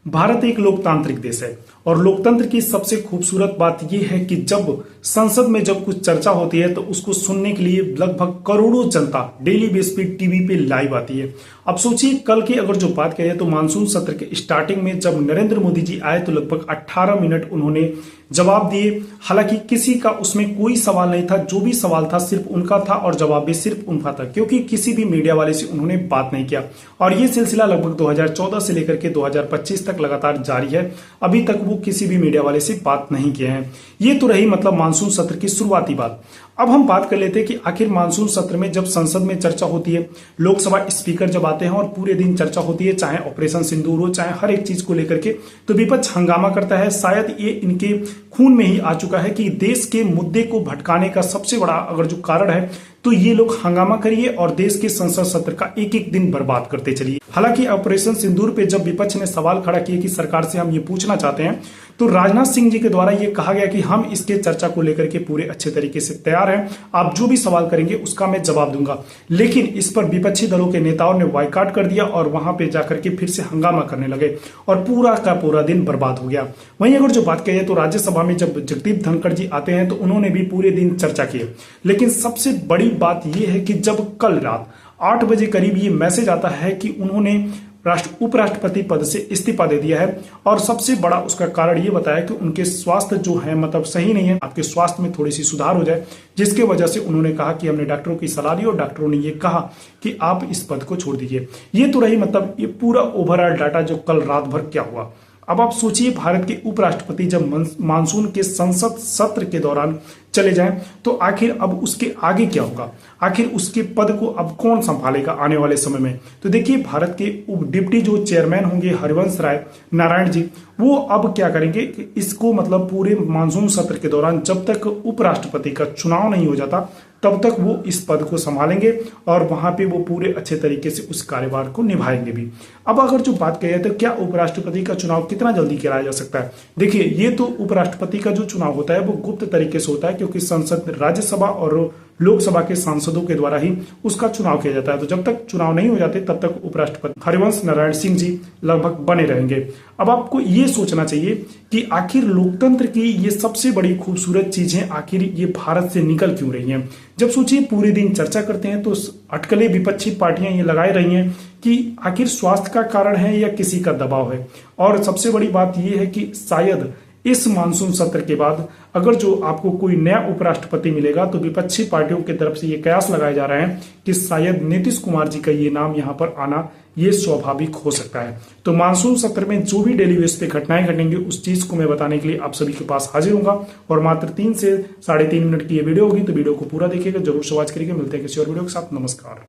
भारत एक लोकतांत्रिक देश है और लोकतंत्र की सबसे खूबसूरत बात यह है कि जब संसद में जब कुछ चर्चा होती है तो उसको सुनने के लिए लगभग करोड़ों जनता डेली बेस पे टीवी पे लाइव आती है। अब सोचिए कल की अगर जो बात करें तो मानसून सत्र के स्टार्टिंग में जब नरेंद्र मोदी जी आए तो लगभग 18 मिनट उन्होंने जवाब दिए। हालांकि किसी का उसमें कोई सवाल नहीं था, जो भी सवाल था सिर्फ उनका था और जवाब भी सिर्फ उनका था, क्योंकि किसी भी मीडिया वाले से उन्होंने बात नहीं किया। और ये सिलसिला लगभग 2014 से लेकर के 2025 तक लगातार जारी है। अभी तक वो किसी भी मीडिया वाले से बात नहीं किए हैं। ये तो रही मतलब मानसून सत्र की शुरुआती बात। अब हम बात कर लेते हैं कि आखिर मानसून सत्र में जब संसद में चर्चा होती है, लोकसभा स्पीकर जब आते हैं और पूरे दिन चर्चा होती है, चाहे ऑपरेशन सिंदूर हो, चाहे हर एक चीज को लेकर के, तो विपक्ष हंगामा करता है। शायद ये इनके खून में ही आ चुका है कि देश के मुद्दे को भटकाने का सबसे बड़ा अगर जो कारण है तो ये लोग हंगामा करिए और देश के संसद सत्र का एक एक दिन बर्बाद करते चलिए। हालांकि ऑपरेशन सिंदूर पे जब विपक्ष ने सवाल खड़ा किए कि सरकार से हम ये पूछना चाहते हैं, तो राजनाथ सिंह जी के द्वारा ये कहा गया कि हम इसके चर्चा को लेकर के पूरे अच्छे तरीके से तैयार हैं, आप जो भी सवाल करेंगे उसका मैं जवाब दूंगा। लेकिन इस पर विपक्षी दलों के नेताओं ने बायकॉट कर दिया और वहां पे जाकर के फिर से हंगामा करने लगे और पूरा का पूरा दिन बर्बाद हो गया। वहीं अगर जो बात कही तो राज्यसभा में जब जगदीप धनखड़ जी आते हैं तो उन्होंने भी पूरे दिन चर्चा की। लेकिन सबसे बड़ी बात यह है कि जब कल रात 8 बजे करीब ये मैसेज आता है कि उन्होंने उपराष्ट्रपति पद से इस्तीफा दे दिया है और सबसे बड़ा उसका कारण ये बताया कि उनके स्वास्थ्य जो है मतलब सही नहीं है, आपके स्वास्थ्य में थोड़ी सी सुधार हो जाए, जिसके वजह से उन्होंने कहा कि हमने डॉक्टरों की सलाह ली और डॉक्टरों ने ये कहा कि आप इस पद को छोड़ दीजिए। ये तो रही मतलब ये पूरा ओवरऑल डाटा जो कल रात भर क्या हुआ। अब आप सोचिए भारत के उपराष्ट्रपति जब मानसून के संसद सत्र के दौरान चले जाएं तो आखिर अब उसके आगे क्या होगा, आखिर उसके पद को अब कौन संभालेगा आने वाले समय में। तो देखिए भारत के डिप्टी जो चेयरमैन होंगे हरिवंश राय नारायण जी, वो अब क्या करेंगे कि इसको मतलब पूरे मानसून सत्र के दौरान जब तक उपराष्ट्रपति का चुनाव नहीं हो जाता तब तक वो इस पद को संभालेंगे और वहां पे वो पूरे अच्छे तरीके से उस कार्यभार को निभाएंगे भी। अब अगर जो बात कही तो क्या उपराष्ट्रपति का चुनाव कितना जल्दी कराया जा सकता है? देखिए ये तो उपराष्ट्रपति का जो चुनाव होता है वो गुप्त तरीके से होता है, क्योंकि संसद राज्यसभा और लोकसभा के सांसदों के द्वारा ही उसका चुनाव किया जाता है। तो जब तक चुनाव नहीं हो जाते तब तक उपराष्ट्रपति हरिवंश नारायण सिंह जी लगभग बने रहेंगे। अब आपको ये सोचना चाहिए कि आखिर लोकतंत्र की ये सबसे बड़ी खूबसूरत चीजें आखिर ये भारत से निकल क्यों रही हैं। जब सोचिए पूरे दिन चर्चा करते हैं तो अटकलें विपक्षी पार्टियां ये लगाए रही हैं कि आखिर स्वास्थ्य का कारण है या किसी का दबाव है। और सबसे बड़ी बात यह है कि शायद इस मानसून सत्र के बाद अगर जो आपको कोई नया उपराष्ट्रपति मिलेगा तो विपक्षी पार्टियों की तरफ से ये कयास लगाए जा रहे हैं कि शायद नीतीश कुमार जी का ये नाम यहाँ पर आना ये स्वाभाविक हो सकता है। तो मानसून सत्र में जो भी डेली बेस पे घटनाएं घटेंगी उस चीज को मैं बताने के लिए आप सभी के पास हाजिर होगा और मात्र 3 से 3.5 मिनट की ये वीडियो होगी, तो वीडियो को पूरा देखिएगा, जरूर से वॉच करिएगा। मिलते हैं किसी और वीडियो के साथ। नमस्कार।